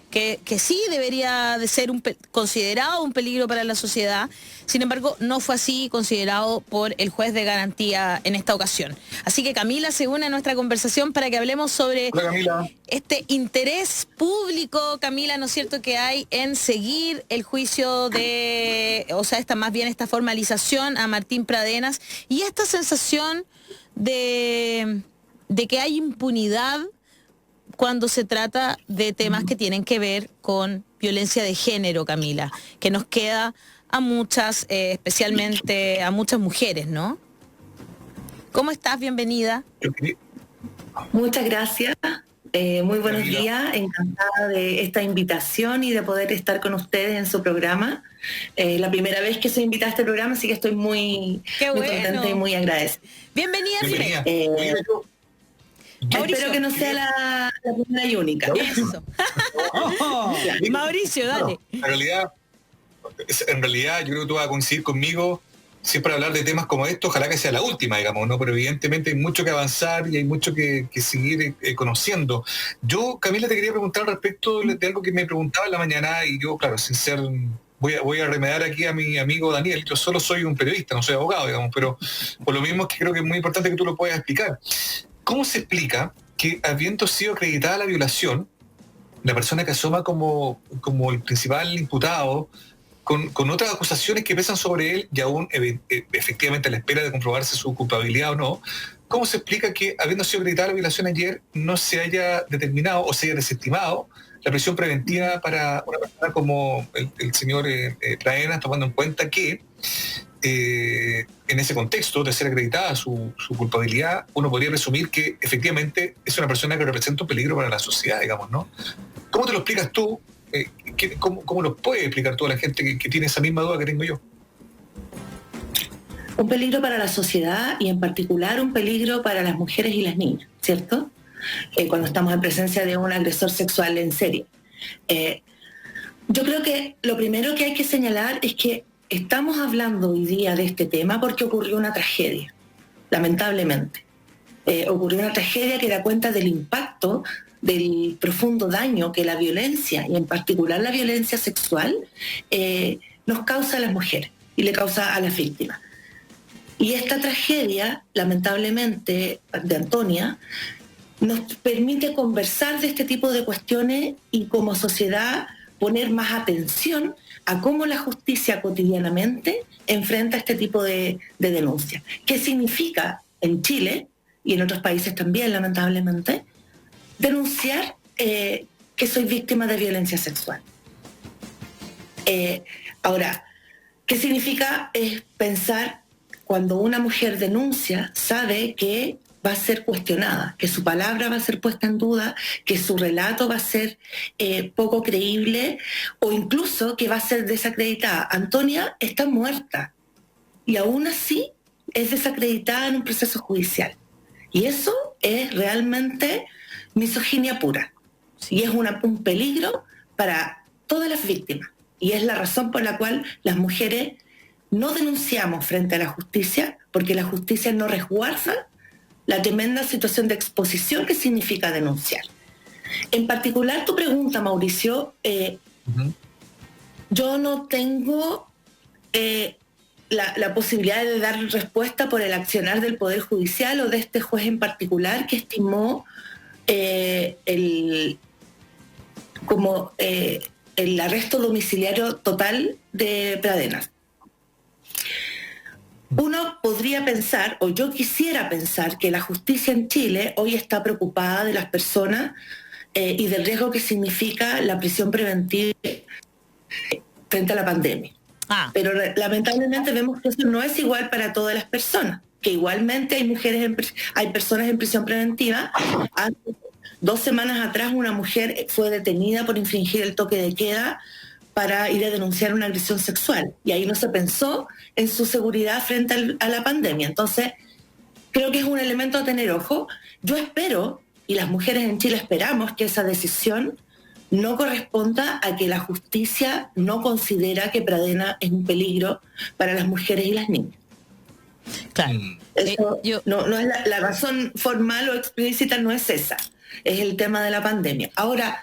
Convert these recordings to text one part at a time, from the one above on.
que sí debería de ser considerado un peligro para la sociedad. Sin embargo, no fue así considerado por el juez de garantía en esta ocasión. Así que Camila se une a nuestra conversación para que hablemos sobre este interés público, Camila, ¿no es cierto?, que hay en seguir el juicio esta formalización a Martín Pradenas y esta sensación de que hay impunidad cuando se trata de temas que tienen que ver con violencia de género, Camila, que nos queda a muchas, especialmente a muchas mujeres, ¿no? ¿Cómo estás? Bienvenida. Muchas gracias. Muy buenos días. Encantada de esta invitación y de poder estar con ustedes en su programa. La primera vez que soy invitada a este programa, así que estoy muy contenta y muy agradecida. Bienvenida. Espero que no sea la primera y única. Eso. Mauricio, dale. En realidad, yo creo que tú vas a coincidir conmigo siempre hablar de temas como estos, ojalá que sea la última, digamos, ¿no? Pero evidentemente hay mucho que avanzar y hay mucho que seguir conociendo. Yo, Camila, te quería preguntar al respecto de algo que me preguntaba en la mañana y yo, claro, sin ser... Voy a remediar aquí a mi amigo Daniel, yo solo soy un periodista, no soy abogado, digamos, pero por lo mismo es que creo que es muy importante que tú lo puedas explicar. ¿Cómo se explica que, habiendo sido acreditada la violación, la persona que asoma como el principal imputado, con otras acusaciones que pesan sobre él y aún efectivamente a la espera de comprobarse su culpabilidad o no, cómo se explica que, habiendo sido acreditada la violación ayer, no se haya determinado o se haya desestimado la prisión preventiva para una persona como el señor Pradenas, tomando en cuenta que en ese contexto de ser acreditada su culpabilidad, uno podría presumir que efectivamente es una persona que representa un peligro para la sociedad, digamos, ¿no? ¿Cómo te lo explicas tú? ¿Cómo lo puede explicar toda la gente que tiene esa misma duda que tengo yo? Un peligro para la sociedad y en particular un peligro para las mujeres y las niñas, ¿cierto? Cuando estamos en presencia de un agresor sexual en serie. Yo creo que lo primero que hay que señalar es que estamos hablando hoy día de este tema porque ocurrió una tragedia, lamentablemente. Ocurrió una tragedia que da cuenta del impacto, del profundo daño que la violencia, y en particular la violencia sexual, nos causa a las mujeres y le causa a las víctimas. Y esta tragedia, lamentablemente, de Antonia, nos permite conversar de este tipo de cuestiones y como sociedad poner más atención a cómo la justicia cotidianamente enfrenta este tipo de denuncias. ¿Qué significa en Chile y en otros países también, lamentablemente, denunciar que soy víctima de violencia sexual? Ahora, ¿qué significa? Es pensar cuando una mujer denuncia, sabe que va a ser cuestionada, que su palabra va a ser puesta en duda, que su relato va a ser poco creíble o incluso que va a ser desacreditada. Antonia está muerta y aún así es desacreditada en un proceso judicial. Y eso es realmente misoginia pura. Y es un peligro para todas las víctimas. Y es la razón por la cual las mujeres no denunciamos frente a la justicia, porque la justicia no resguarda la tremenda situación de exposición que significa denunciar. En particular, tu pregunta, Mauricio, yo no tengo la posibilidad de dar respuesta por el accionar del Poder Judicial o de este juez en particular que estimó el arresto domiciliario total de Pradenas. Uno podría pensar, o yo quisiera pensar, que la justicia en Chile hoy está preocupada de las personas y del riesgo que significa la prisión preventiva frente a la pandemia. Pero lamentablemente vemos que eso no es igual para todas las personas, que igualmente hay personas en prisión preventiva. Hace 2 semanas atrás una mujer fue detenida por infringir el toque de queda para ir a denunciar una agresión sexual. Y ahí no se pensó en su seguridad frente a la pandemia. Entonces, creo que es un elemento a tener ojo. Yo espero, y las mujeres en Chile esperamos, que esa decisión no corresponda a que la justicia no considera que Pradenas es un peligro para las mujeres y las niñas. Claro. Eso no es la razón formal o explícita, no es esa. Es el tema de la pandemia. Ahora,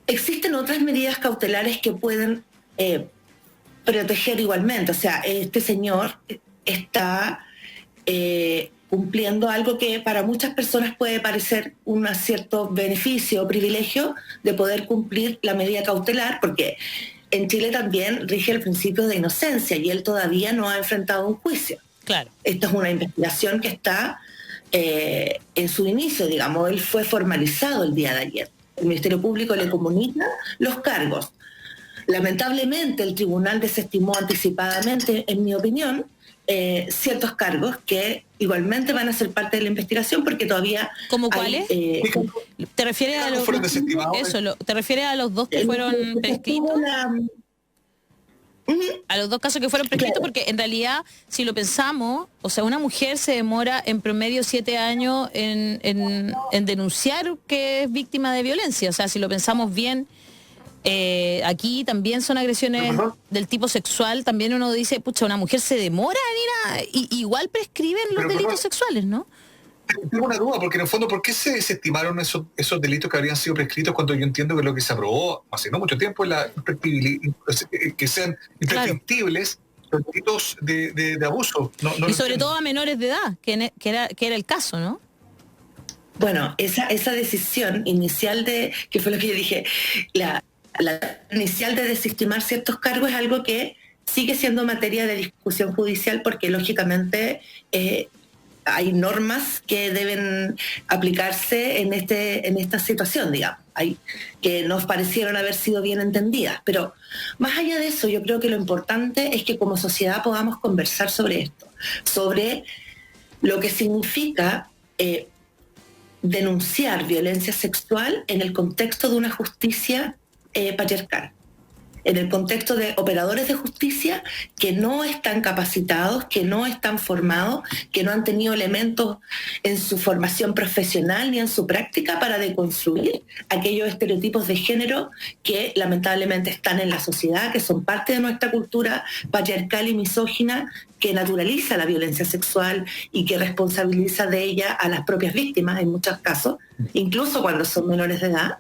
existen otras medidas cautelares que pueden proteger igualmente. O sea, este señor está cumpliendo algo que para muchas personas puede parecer un cierto beneficio o privilegio de poder cumplir la medida cautelar, porque en Chile también rige el principio de inocencia y él todavía no ha enfrentado un juicio. Claro. Esta es una investigación que está en su inicio, digamos. Él fue formalizado el día de ayer. El Ministerio Público le comunica los cargos. Lamentablemente el tribunal desestimó anticipadamente, en mi opinión, ciertos cargos que igualmente van a ser parte de la investigación porque todavía... ¿Cómo cuáles? ¿Te refieres a los, ¿te refieres a los dos que fueron prescritos? A los dos casos que fueron prescritos, claro. Porque en realidad, si lo pensamos, o sea, una mujer se demora en promedio 7 años en denunciar que es víctima de violencia. O sea, si lo pensamos bien, aquí también son agresiones del tipo sexual. También uno dice, pucha, una mujer se demora en ir a... igual prescriben los delitos sexuales, ¿no? Tengo una duda, porque en el fondo, ¿por qué se desestimaron esos delitos que habrían sido prescritos cuando yo entiendo que lo que se aprobó hace no mucho tiempo es que sean imprescriptibles los delitos de abuso? No y sobre todo a menores de edad, que era el caso, ¿no? Bueno, esa decisión inicial que fue lo que yo dije, la inicial de desestimar ciertos cargos es algo que sigue siendo materia de discusión judicial porque lógicamente... hay normas que deben aplicarse en esta situación, digamos, que nos parecieron haber sido bien entendidas. Pero más allá de eso, yo creo que lo importante es que como sociedad podamos conversar sobre esto, sobre lo que significa denunciar violencia sexual en el contexto de una justicia patriarcal, en el contexto de operadores de justicia que no están capacitados, que no están formados, que no han tenido elementos en su formación profesional ni en su práctica para deconstruir aquellos estereotipos de género que lamentablemente están en la sociedad, que son parte de nuestra cultura patriarcal y misógina, que naturaliza la violencia sexual y que responsabiliza de ella a las propias víctimas en muchos casos, incluso cuando son menores de edad.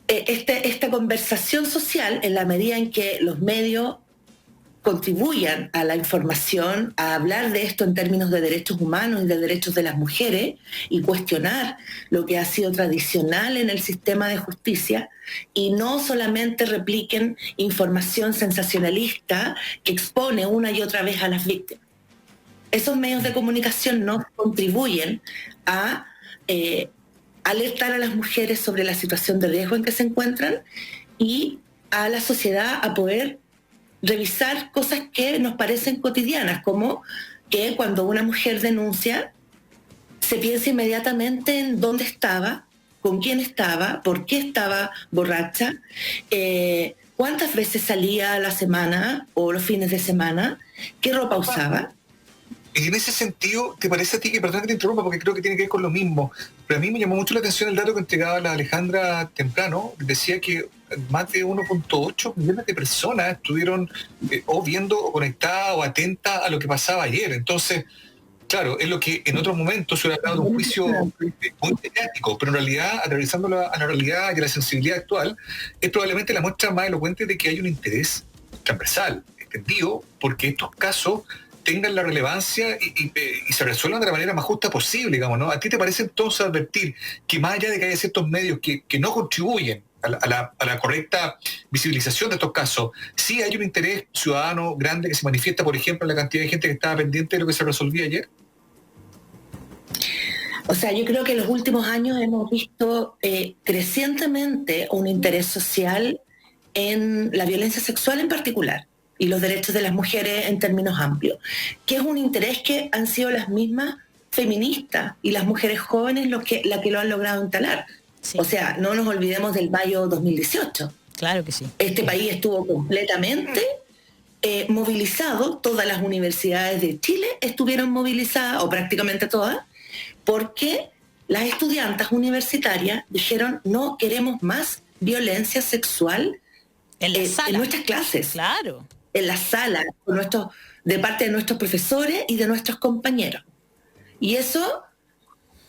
Esta conversación social, en la medida en que los medios contribuyan a la información, a hablar de esto en términos de derechos humanos y de derechos de las mujeres y cuestionar lo que ha sido tradicional en el sistema de justicia y no solamente repliquen información sensacionalista que expone una y otra vez a las víctimas. Esos medios de comunicación no contribuyen a... alertar a las mujeres sobre la situación de riesgo en que se encuentran y a la sociedad a poder revisar cosas que nos parecen cotidianas, como que cuando una mujer denuncia se piensa inmediatamente en dónde estaba, con quién estaba, por qué estaba borracha, cuántas veces salía a la semana o los fines de semana, qué ropa usaba. Y en ese sentido, ¿te parece a ti que, perdón que te interrumpa porque creo que tiene que ver con lo mismo, pero a mí me llamó mucho la atención el dato que entregaba la Alejandra temprano, decía que más de 1.8 millones de personas estuvieron o viendo o conectadas o atentas a lo que pasaba ayer? Entonces, claro, es lo que en otros momentos se hubiera hablado de un juicio muy mediático, pero en realidad, atravesando a la realidad y a la sensibilidad actual, es probablemente la muestra más elocuente de que hay un interés transversal, extendido, porque estos casos tengan la relevancia y se resuelvan de la manera más justa posible, digamos, ¿no? ¿A ti te parece entonces advertir que más allá de que haya ciertos medios que no contribuyen a la correcta visibilización de estos casos, sí hay un interés ciudadano grande que se manifiesta, por ejemplo, en la cantidad de gente que estaba pendiente de lo que se resolvía ayer? O sea, yo creo que en los últimos años hemos visto crecientemente un interés social en la violencia sexual en particular y los derechos de las mujeres en términos amplios, que es un interés que han sido las mismas feministas y las mujeres jóvenes las que lo han logrado instalar. Sí. O sea, no nos olvidemos del mayo 2018. Claro que sí. Este país estuvo completamente movilizado, todas las universidades de Chile estuvieron movilizadas, o prácticamente todas, porque las estudiantas universitarias dijeron no queremos más violencia sexual en nuestras clases. Claro. En la sala, de parte de nuestros profesores y de nuestros compañeros. Y eso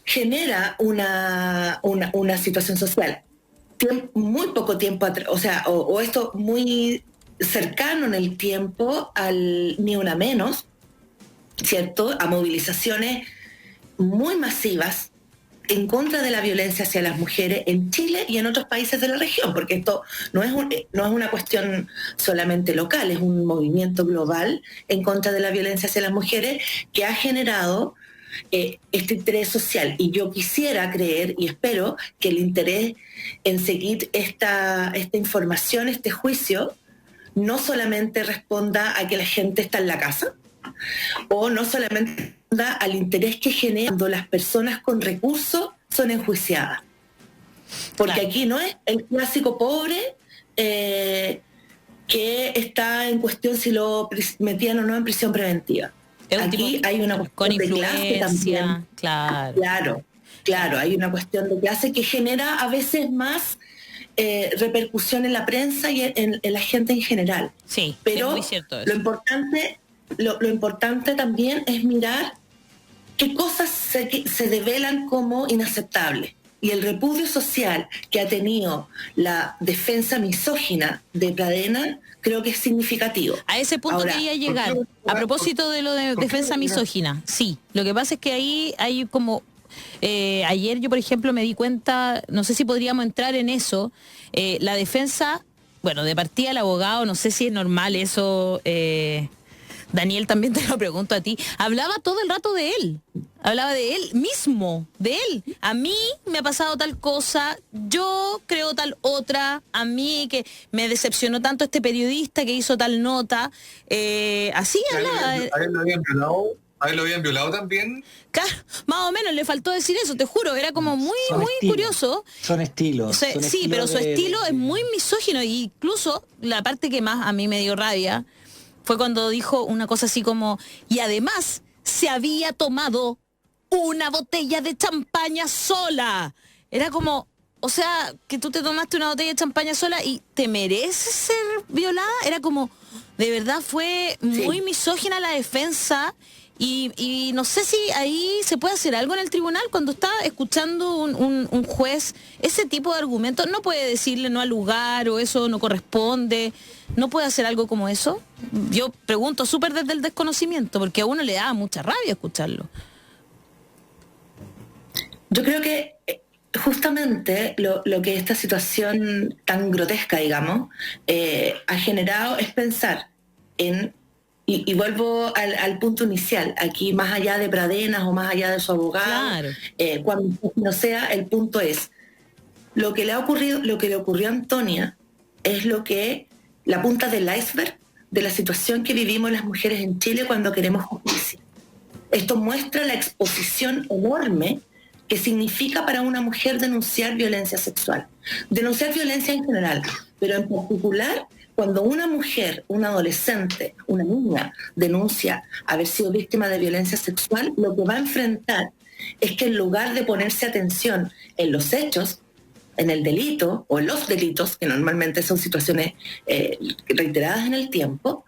genera una situación social muy poco tiempo atrás, o esto muy cercano en el tiempo al Ni Una Menos, ¿cierto? A movilizaciones muy masivas en contra de la violencia hacia las mujeres en Chile y en otros países de la región, porque esto no es una cuestión solamente local, es un movimiento global en contra de la violencia hacia las mujeres que ha generado este interés social. Y yo quisiera creer y espero que el interés en seguir esta información, este juicio, no solamente responda a que la gente está en la casa, o no solamente responda al interés que genera cuando las personas con recursos son enjuiciadas. Porque claro, aquí no es el clásico pobre que está en cuestión si lo metían o no en prisión preventiva. Aquí hay una cuestión de clase también. Claro, hay una cuestión de clase que genera a veces más repercusión en la prensa y en la gente en general. Sí, pero es muy cierto eso. Lo importante también es mirar qué cosas se develan como inaceptables. Y el repudio social que ha tenido la defensa misógina de Pradena creo que es significativo. A ese punto ahora, quería llegar. A propósito de lo de defensa misógina, sí. Lo que pasa es que ahí hay como... ayer yo, por ejemplo, me di cuenta, no sé si podríamos entrar en eso, la defensa, bueno, de partida el abogado, no sé si es normal eso... Daniel, también te lo pregunto a ti. Hablaba todo el rato de él. Hablaba de él mismo, de él. A mí me ha pasado tal cosa, yo creo tal otra, a mí que me decepcionó tanto este periodista que hizo tal nota. Así hablaba. ¿A él lo habían violado también? Claro, más o menos, le faltó decir eso, te juro, era como muy curioso. Son estilos. Sí, pero su estilo es muy misógino, e incluso la parte que más a mí me dio rabia fue cuando dijo una cosa así como, y además se había tomado una botella de champaña sola. Era como, o sea, que tú te tomaste una botella de champaña sola y te mereces ser violada. Era como, de verdad fue muy misógina la defensa. Y no sé si ahí se puede hacer algo en el tribunal cuando está escuchando un juez ese tipo de argumentos. No puede decirle no al lugar o eso no corresponde. ¿No puede hacer algo como eso? Yo pregunto súper desde el desconocimiento, porque a uno le da mucha rabia escucharlo. Yo creo que justamente lo que esta situación tan grotesca, digamos, ha generado es pensar en... Y vuelvo al punto inicial, aquí más allá de Pradenas o más allá de su abogado, claro. Cuando no sea, el punto es, lo que le ocurrió a Antonia es la punta del iceberg de la situación que vivimos las mujeres en Chile cuando queremos justicia. Esto muestra la exposición enorme que significa para una mujer denunciar violencia sexual, denunciar violencia en general, pero en particular cuando una mujer, una adolescente, una niña denuncia haber sido víctima de violencia sexual, lo que va a enfrentar es que en lugar de ponerse atención en los hechos, en el delito o en los delitos, que normalmente son situaciones reiteradas en el tiempo,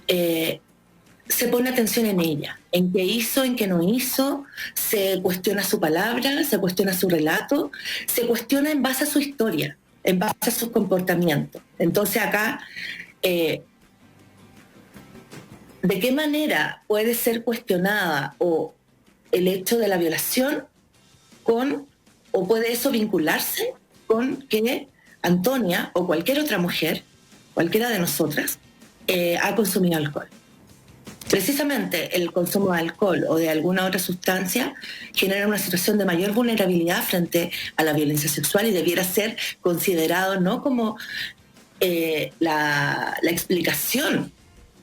se pone atención en ella, en qué hizo, en qué no hizo, se cuestiona su palabra, se cuestiona su relato, se cuestiona en base a su historia, en base a sus comportamientos. Entonces acá, ¿de qué manera puede ser cuestionada o el hecho de la violación o puede eso vincularse con que Antonia o cualquier otra mujer, cualquiera de nosotras, ha consumido alcohol? Precisamente el consumo de alcohol o de alguna otra sustancia genera una situación de mayor vulnerabilidad frente a la violencia sexual y debiera ser considerado no como la explicación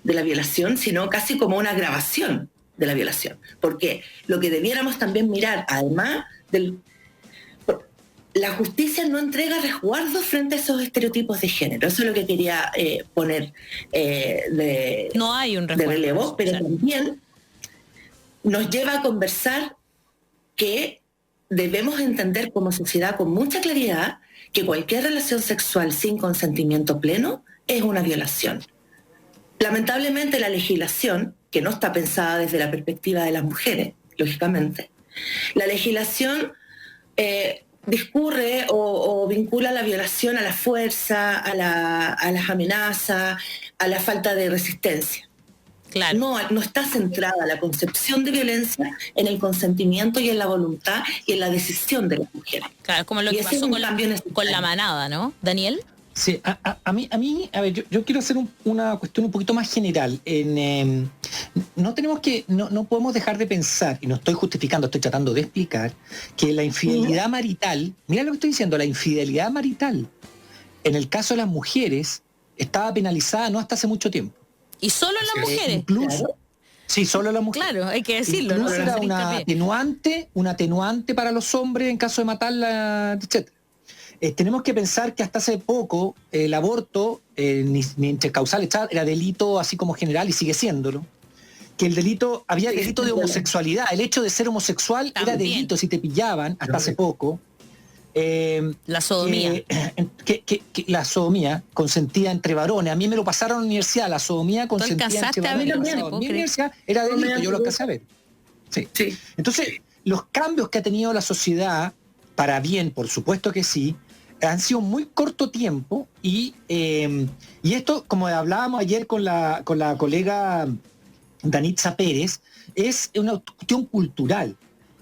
de la violación, sino casi como una agravación de la violación. Porque lo que debiéramos también mirar, además la justicia no entrega resguardos frente a esos estereotipos de género. Eso es lo que quería poner no hay un resguardo, de relevo, pero también nos lleva a conversar que debemos entender como sociedad con mucha claridad que cualquier relación sexual sin consentimiento pleno es una violación. Lamentablemente la legislación, que no está pensada desde la perspectiva de las mujeres, lógicamente, La legislación discurre o vincula la violación a la fuerza, a las amenazas, a la falta de resistencia. Claro. No está centrada la concepción de violencia en el consentimiento y en la voluntad y en la decisión de las mujeres. Claro, como lo que pasó con la manada, ¿no? Daniel. Sí, a mí, a ver, yo quiero hacer una cuestión un poquito más general. No podemos dejar de pensar, y no estoy justificando, estoy tratando de explicar, que la infidelidad marital, mira lo que estoy diciendo, la infidelidad marital, en el caso de las mujeres, estaba penalizada no hasta hace mucho tiempo. ¿Y solo las mujeres? Incluso, sí, solo las mujeres. Claro, hay que decirlo, incluso ¿no? era una atenuante para los hombres en caso de matarla, etc. Tenemos que pensar que hasta hace poco el aborto, ni intercausal, era delito así como general y sigue siéndolo. Que había delito de homosexualidad. El hecho de ser homosexual también era delito si te pillaban hasta hace poco. La sodomía. La sodomía consentida entre varones. A mí me lo pasaron a la universidad, la sodomía consentida entre varones. En mi universidad era delito, yo lo alcancé a ver. Sí. Entonces, los cambios que ha tenido la sociedad, para bien, por supuesto que sí, han sido muy corto tiempo y esto, como hablábamos ayer con la colega Danitza Pérez, es una cuestión cultural.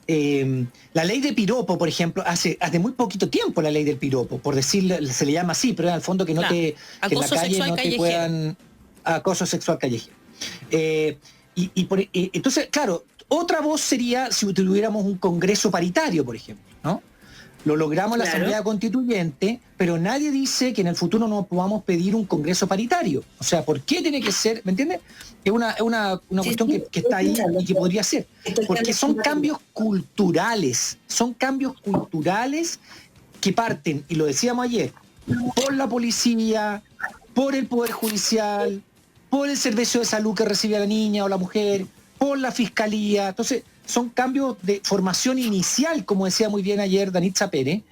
La ley de piropo, por ejemplo, hace muy poquito tiempo la ley del piropo, por decirle, se le llama así, pero en el fondo que no te que en la calle no te puedan acoso sexual callejero. Entonces, claro, otra voz sería si tuviéramos un congreso paritario, por ejemplo, ¿no? Lo logramos en la Asamblea Constituyente, pero nadie dice que en el futuro no podamos pedir un congreso paritario. O sea, ¿por qué tiene que ser? ¿Me entiendes? Es una cuestión que está ahí y que podría ser. Porque son cambios culturales. Son cambios culturales que parten, y lo decíamos ayer, por la policía, por el Poder Judicial, por el servicio de salud que recibe a la niña o la mujer, por la fiscalía. Entonces, son cambios de formación inicial, como decía muy bien ayer Danitza Pérez,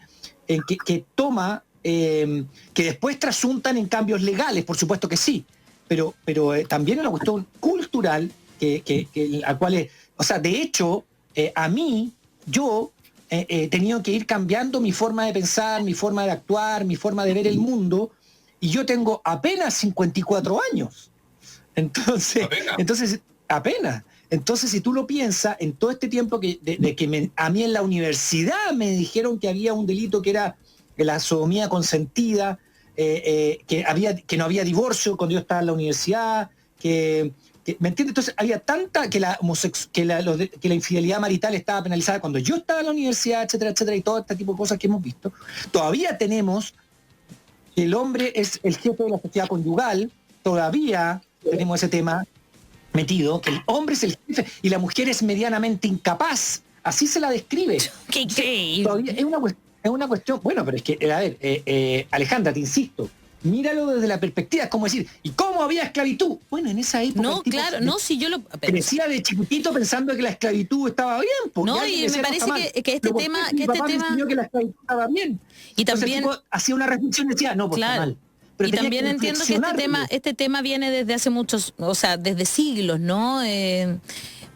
que toma, que después trasuntan en cambios legales, por supuesto que sí, pero también es una cuestión cultural, a cual o sea, de hecho, yo he tenido que ir cambiando mi forma de pensar, mi forma de actuar, mi forma de ver el mundo, y yo tengo apenas 54 años. Entonces, apenas. Entonces, si tú lo piensas, en todo este tiempo a mí en la universidad me dijeron que había un delito que era la sodomía consentida, que no había divorcio cuando yo estaba en la universidad, ¿me entiendes? Entonces había tanta que la infidelidad marital estaba penalizada cuando yo estaba en la universidad, etcétera, etcétera, y todo este tipo de cosas que hemos visto. Todavía tenemos que el hombre es el jefe de la sociedad conyugal, todavía tenemos ese tema metido, que el hombre es el jefe y la mujer es medianamente incapaz. Así se la describe. ¡Qué increíble! Todavía es una cuestión, bueno, pero es que, a ver, Alejandra, te insisto, míralo desde la perspectiva, es como decir, ¿y cómo había esclavitud? Bueno, en esa época... No, claro, no, si yo lo... Crecía de chiquitito pensando que la esclavitud estaba bien. No, y me parece que este tema... que la esclavitud estaba bien. Y también... Hacía una reflexión y decía, no, pues claro. está mal. Pero y también entiendo que este tema viene desde hace muchos, o sea, desde siglos, ¿no?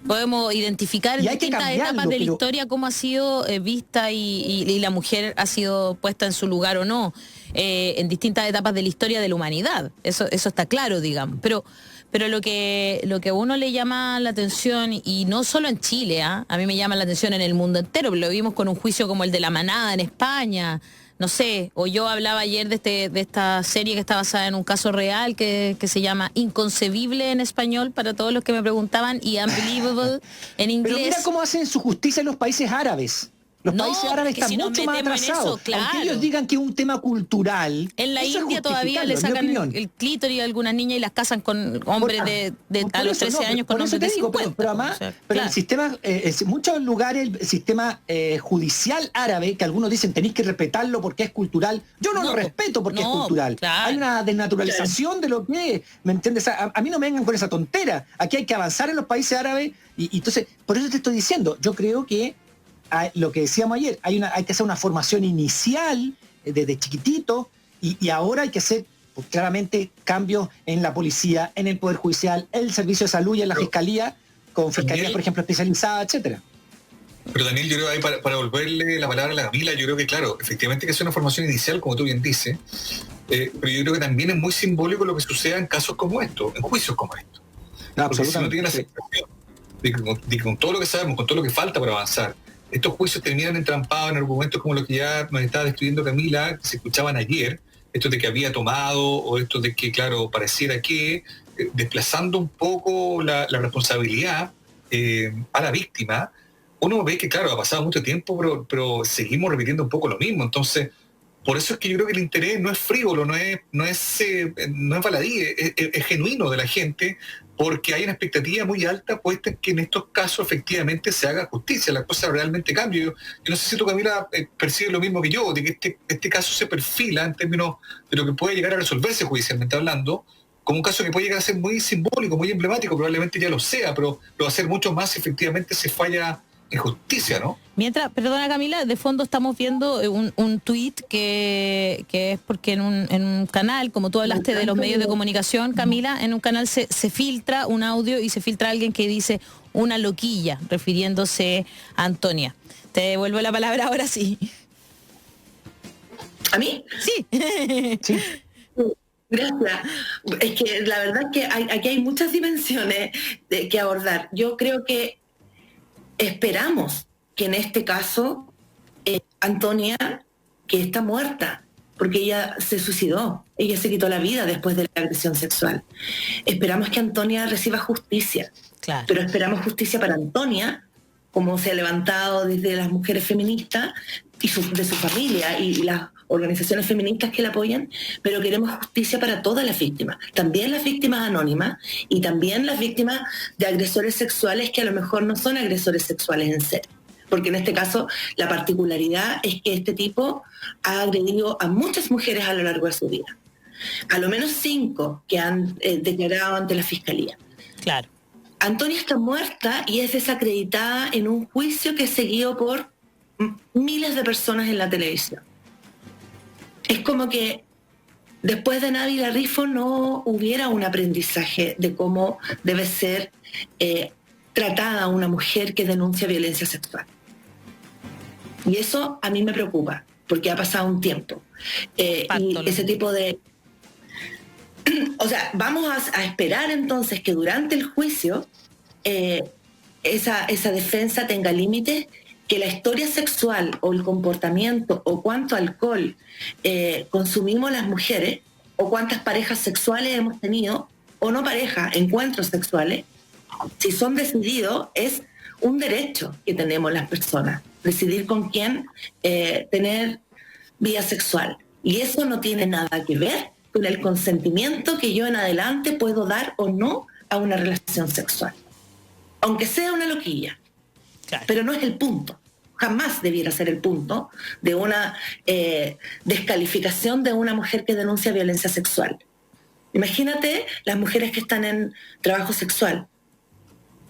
Podemos identificar en distintas etapas de la historia cómo ha sido vista y la mujer ha sido puesta en su lugar o no, en distintas etapas de la historia de la humanidad. Eso está claro, digamos. Pero lo que a uno le llama la atención, y no solo en Chile, a mí me llama la atención en el mundo entero, lo vimos con un juicio como el de La Manada en España, no sé, o yo hablaba ayer de esta serie que está basada en un caso real que se llama Inconcebible en español, para todos los que me preguntaban, y Unbelievable en inglés. Pero mira cómo hacen su justicia en los países árabes. Los países árabes están mucho más atrasados. Eso, claro. Aunque ellos digan que es un tema cultural. En la India todavía le sacan el clítoris a algunas niñas y las casan con hombres a los 13 años con hombres de 50. Pero además, pero el sistema, en muchos lugares, el sistema judicial árabe, que algunos dicen tenéis que respetarlo porque es cultural, yo no lo respeto porque es cultural. Claro. Hay una desnaturalización de lo que es, ¿me entiendes? A mí no me vengan con esa tontera. Aquí hay que avanzar en los países árabes y entonces, por eso te estoy diciendo, yo creo que lo que decíamos ayer, hay que hacer una formación inicial desde chiquitito y ahora hay que hacer pues, claramente cambios en la policía, en el Poder Judicial, en el Servicio de Salud y en la Fiscalía, con Fiscalía, por ejemplo, especializada, etcétera. Pero Daniel, yo creo ahí para volverle la palabra a la Camila, yo creo que claro, efectivamente que es una formación inicial, como tú bien dices, pero yo creo que también es muy simbólico lo que suceda en casos como estos, en juicios como estos. Porque si uno tiene la sensación de que con todo lo que sabemos, con todo lo que falta para avanzar, estos juicios terminan entrampados en argumentos como los que ya nos estaba describiendo Camila, que se escuchaban ayer, esto de que había tomado, o esto de que, claro, pareciera que, desplazando un poco la responsabilidad a la víctima, uno ve que, claro, ha pasado mucho tiempo, pero seguimos repitiendo un poco lo mismo. Entonces, por eso es que yo creo que el interés no es frívolo, no es baladí, es genuino de la gente, porque hay una expectativa muy alta puesta en que en estos casos efectivamente se haga justicia, la cosa realmente cambie. Yo no sé si tú, Camila, percibes lo mismo que yo, de que este caso se perfila en términos de lo que puede llegar a resolverse judicialmente hablando, como un caso que puede llegar a ser muy simbólico, muy emblemático, probablemente ya lo sea, pero lo va a ser mucho más si efectivamente se falla en justicia, ¿no? Mientras, perdona Camila, de fondo estamos viendo un tuit que es porque en un canal, como tú hablaste de los medios de comunicación, Camila, en un canal se filtra un audio y se filtra alguien que dice una loquilla, refiriéndose a Antonia. Te devuelvo la palabra ahora sí. ¿A mí? Sí. Sí. Gracias. Es que la verdad es que aquí hay muchas dimensiones que abordar. Yo creo que esperamos que en este caso Antonia, que está muerta, porque ella se suicidó, ella se quitó la vida después de la agresión sexual. Esperamos que Antonia reciba justicia, Claro. pero esperamos justicia para Antonia, como se ha levantado desde las mujeres feministas y de su familia y las organizaciones feministas que la apoyan, pero queremos justicia para todas las víctimas, también las víctimas anónimas y también las víctimas de agresores sexuales que a lo mejor no son agresores sexuales en serio. Porque en este caso la particularidad es que este tipo ha agredido a muchas mujeres a lo largo de su vida. A lo menos 5 que han declarado ante la Fiscalía. Claro. Antonia está muerta y es desacreditada en un juicio que es seguido por miles de personas en la televisión. Es como que después de Navila Rifo no hubiera un aprendizaje de cómo debe ser tratada una mujer que denuncia violencia sexual. Y eso a mí me preocupa, porque ha pasado un tiempo. Y ese tipo de... O sea, vamos a esperar entonces que durante el juicio esa defensa tenga límites, que la historia sexual o el comportamiento o cuánto alcohol consumimos las mujeres o cuántas parejas sexuales hemos tenido o no parejas, encuentros sexuales, si son decididos, es un derecho que tenemos las personas, decidir con quién tener vida sexual. Y eso no tiene nada que ver con el consentimiento que yo en adelante puedo dar o no a una relación sexual. Aunque sea una loquilla. Claro. Pero no es el punto. Jamás debiera ser el punto de una descalificación de una mujer que denuncia violencia sexual. Imagínate las mujeres que están en trabajo sexual.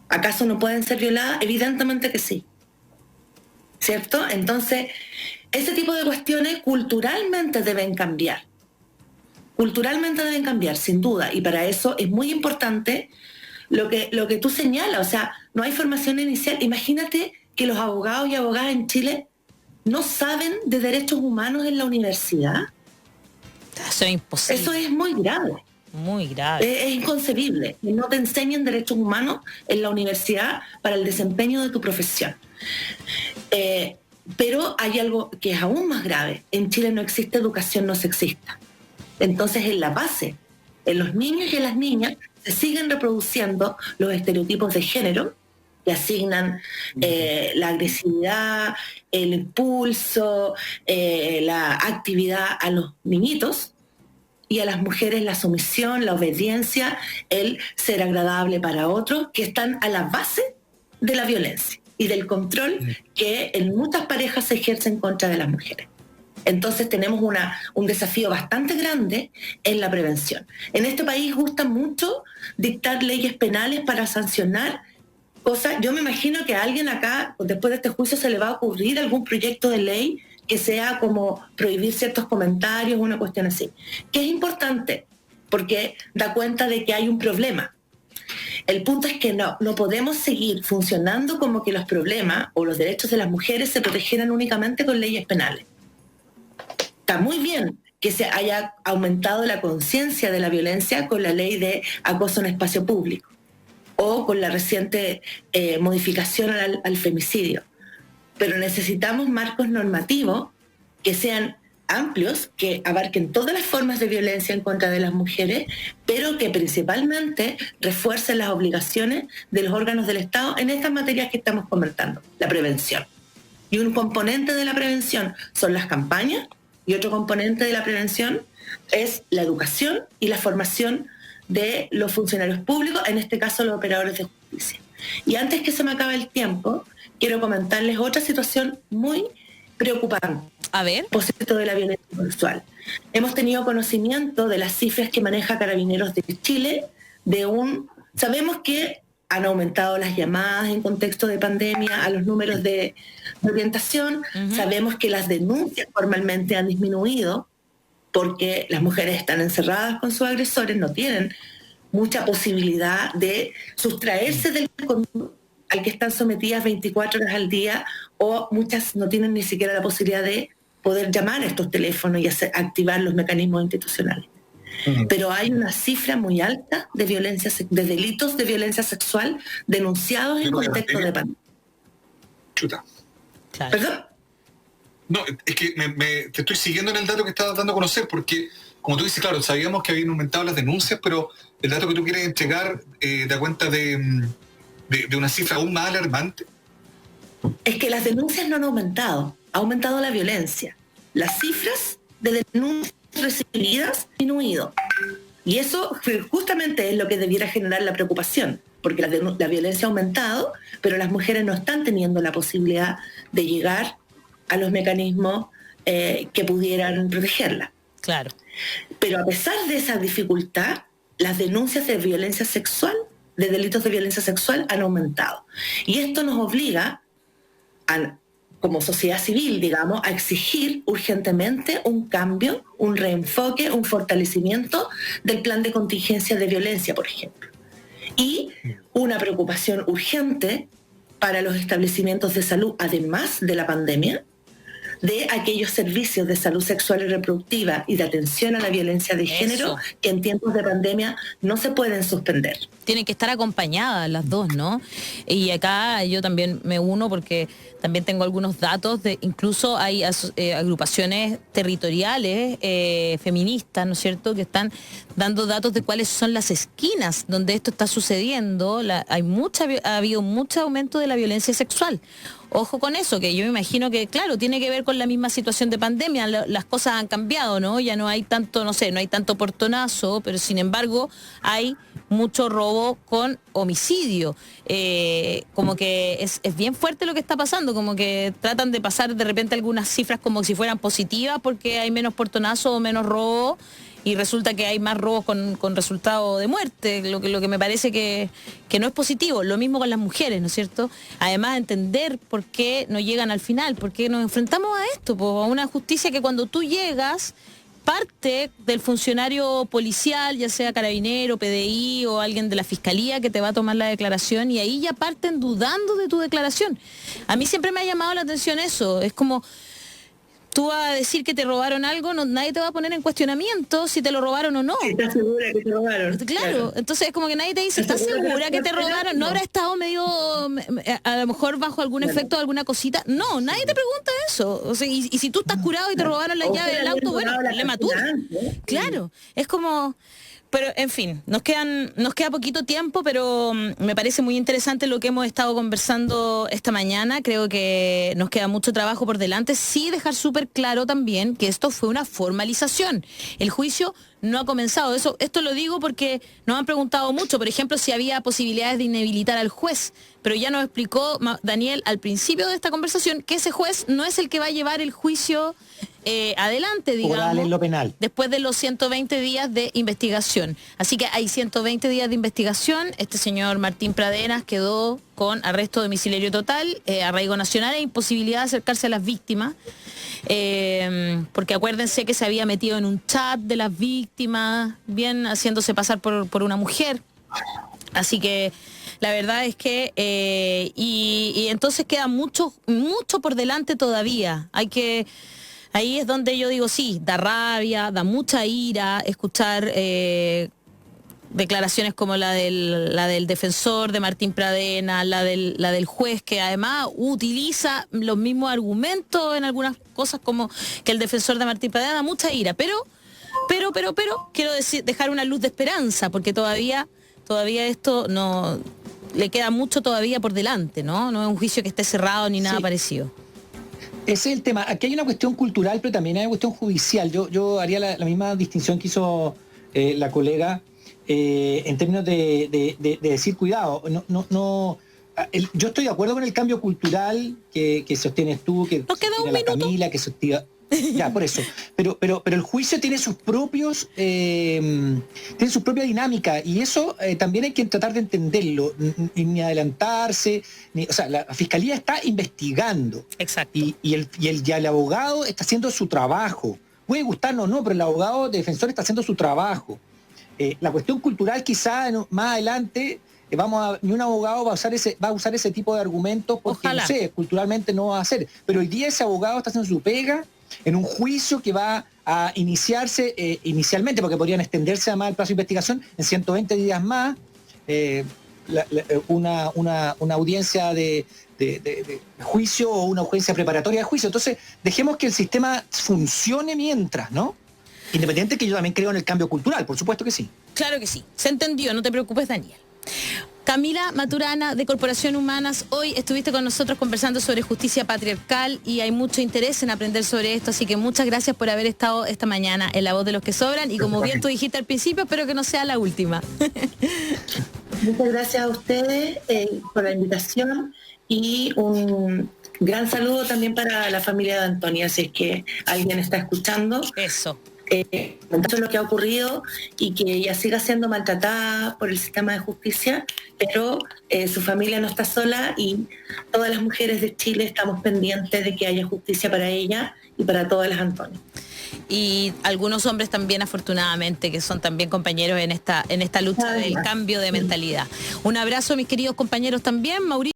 ¿Acaso no pueden ser violadas? Evidentemente que sí. ¿Cierto? Entonces, ese tipo de cuestiones culturalmente deben cambiar. Culturalmente deben cambiar, sin duda. Y para eso es muy importante lo que tú señalas. O sea, no hay formación inicial. Imagínate que los abogados y abogadas en Chile no saben de derechos humanos en la universidad. Eso es imposible. Eso es muy grave. Muy grave. Es inconcebible que no te enseñen derechos humanos en la universidad para el desempeño de tu profesión. Pero hay algo que es aún más grave. En Chile no existe educación no sexista. Entonces, en la base, en los niños y en las niñas, se siguen reproduciendo los estereotipos de género que asignan la agresividad, el impulso, la actividad a los niñitos, y a las mujeres la sumisión, la obediencia, el ser agradable para otros, que están a la base de la violencia y del control que en muchas parejas se ejerce en contra de las mujeres. Entonces tenemos un desafío bastante grande en la prevención. En este país gusta mucho dictar leyes penales para sancionar cosas. Yo me imagino que a alguien acá, después de este juicio, se le va a ocurrir algún proyecto de ley que sea como prohibir ciertos comentarios, una cuestión así. Que es importante, porque da cuenta de que hay un problema. El punto es que no podemos seguir funcionando como que los problemas o los derechos de las mujeres se protegieran únicamente con leyes penales. Está muy bien que se haya aumentado la conciencia de la violencia con la ley de acoso en espacio público o con la reciente modificación al femicidio. Pero necesitamos marcos normativos que sean amplios, que abarquen todas las formas de violencia en contra de las mujeres, pero que principalmente refuercen las obligaciones de los órganos del Estado en estas materias que estamos comentando, la prevención. Y un componente de la prevención son las campañas, y otro componente de la prevención es la educación y la formación de los funcionarios públicos, en este caso los operadores de justicia. Y antes que se me acabe el tiempo, quiero comentarles otra situación muy preocupante. A ver. Por cierto, de la violencia sexual. Hemos tenido conocimiento de las cifras que maneja Carabineros de Chile, sabemos que han aumentado las llamadas en contexto de pandemia a los números de orientación, sabemos que las denuncias formalmente han disminuido porque las mujeres están encerradas con sus agresores, no tienen mucha posibilidad de sustraerse del al que están sometidas 24 horas al día, o muchas no tienen ni siquiera la posibilidad de poder llamar a estos teléfonos y activar los mecanismos institucionales. Pero hay una cifra muy alta de delitos de violencia sexual denunciados en contexto de pandemia. Chuta. Claro. ¿Perdón? No, es que te estoy siguiendo en el dato que estabas dando a conocer, porque, como tú dices, claro, sabíamos que habían aumentado las denuncias, pero el dato que tú quieres entregar da cuenta de una cifra aún más alarmante. Es que las denuncias no han aumentado, ha aumentado la violencia. Las cifras de denuncias recibidas han disminuido. Y eso justamente es lo que debiera generar la preocupación, porque la violencia ha aumentado, pero las mujeres no están teniendo la posibilidad de llegar a los mecanismos que pudieran protegerla. Claro. Pero a pesar de esa dificultad, las denuncias de violencia sexual, de delitos de violencia sexual, han aumentado. Y esto nos obliga, como sociedad civil, digamos, a exigir urgentemente un cambio, un reenfoque, un fortalecimiento del plan de contingencia de violencia, por ejemplo. Y una preocupación urgente para los establecimientos de salud, además de la pandemia, de aquellos servicios de salud sexual y reproductiva y de atención a la violencia de género que en tiempos de pandemia no se pueden suspender. Tienen que estar acompañadas las dos, ¿no? Y acá yo también me uno porque también tengo algunos datos de, incluso hay agrupaciones territoriales feministas, ¿no es cierto?, que están dando datos de cuáles son las esquinas donde esto está sucediendo. Ha habido mucho aumento de la violencia sexual. Ojo con eso, que yo me imagino que, claro, tiene que ver con la misma situación de pandemia, las cosas han cambiado, ¿no? Ya no hay tanto, no hay tanto portonazo, pero sin embargo hay mucho robo con homicidio. Como que es bien fuerte lo que está pasando, como que tratan de pasar de repente algunas cifras como si fueran positivas porque hay menos portonazo o menos robo, y resulta que hay más robos con resultado de muerte, lo que me parece que no es positivo. Lo mismo con las mujeres, ¿no es cierto? Además, entender por qué no llegan al final, por qué nos enfrentamos a esto, a una justicia que cuando tú llegas, parte del funcionario policial, ya sea carabinero, PDI o alguien de la fiscalía que te va a tomar la declaración, y ahí ya parten dudando de tu declaración. A mí siempre me ha llamado la atención eso, es como... Tú vas a decir que te robaron algo, nadie te va a poner en cuestionamiento si te lo robaron o no. ¿Estás segura que te robaron? Claro, entonces es como que nadie te dice, ¿estás segura que te robaron? ¿No habrá estado medio, a lo mejor bajo algún efecto de alguna cosita? No, nadie te pregunta eso. O sea, y si tú estás curado y te robaron la llave del auto, bueno, problema tuyo. Claro, es como... Pero, en fin, nos queda poquito tiempo, pero me parece muy interesante lo que hemos estado conversando esta mañana. Creo que nos queda mucho trabajo por delante. Sí, dejar súper claro también que esto fue una formalización. El juicio no ha comenzado. Esto lo digo porque nos han preguntado mucho, por ejemplo, si había posibilidades de inhabilitar al juez. Pero ya nos explicó Daniel al principio de esta conversación que ese juez no es el que va a llevar el juicio adelante, digamos, en lo penal, después de los 120 días de investigación. Así que hay 120 días de investigación. Este señor Martín Pradenas quedó con arresto domiciliario total, arraigo nacional e imposibilidad de acercarse a las víctimas, porque acuérdense que se había metido en un chat de las víctimas, bien haciéndose pasar por una mujer. Así que la verdad es que, y entonces queda mucho por delante todavía. Ahí es donde yo digo, sí, da rabia, da mucha ira escuchar declaraciones como la del defensor de Martín Pradena, la del juez, que además utiliza los mismos argumentos en algunas cosas como que el defensor de Martín Pradena. Da mucha ira, pero quiero dejar una luz de esperanza, porque todavía esto no le queda mucho todavía por delante, ¿no? No es un juicio que esté cerrado ni nada parecido. Ese es el tema. Aquí hay una cuestión cultural, pero también hay una cuestión judicial. Yo haría la misma distinción que hizo la colega en términos de decir cuidado. Yo estoy de acuerdo con el cambio cultural que sostienes tú, que sostiene la Camila, que sostiene... Ya, por eso. Pero el juicio tiene sus propios, tiene su propia dinámica, y eso también hay que tratar de entenderlo, ni adelantarse, o sea, la fiscalía está investigando. Exacto. Y el abogado está haciendo su trabajo. Puede gustarnos o no, pero el abogado defensor está haciendo su trabajo. La cuestión cultural quizá más adelante ni un abogado va a usar ese tipo de argumentos porque, ojalá, no sé, culturalmente no va a hacer. Pero hoy día ese abogado está haciendo su pega en un juicio que va a iniciarse inicialmente, porque podrían extenderse además el plazo de investigación en 120 días más, una audiencia de juicio o una audiencia preparatoria de juicio. Entonces, dejemos que el sistema funcione mientras, ¿no? Independiente que yo también creo en el cambio cultural, por supuesto que sí. Claro que sí, se entendió, no te preocupes, Daniel. Camila Maturana, de Corporación Humanas, hoy estuviste con nosotros conversando sobre justicia patriarcal y hay mucho interés en aprender sobre esto, así que muchas gracias por haber estado esta mañana en La Voz de los que Sobran, y como bien tú dijiste al principio, espero que no sea la última. Muchas gracias a ustedes por la invitación, y un gran saludo también para la familia de Antonia, si es que alguien está escuchando. Eso. Lo que ha ocurrido, y que ella siga siendo maltratada por el sistema de justicia, pero su familia no está sola, y todas las mujeres de Chile estamos pendientes de que haya justicia para ella y para todas las Antonias. Y algunos hombres también, afortunadamente, que son también compañeros en esta lucha del cambio de mentalidad. Un abrazo, mis queridos compañeros también, Mauricio.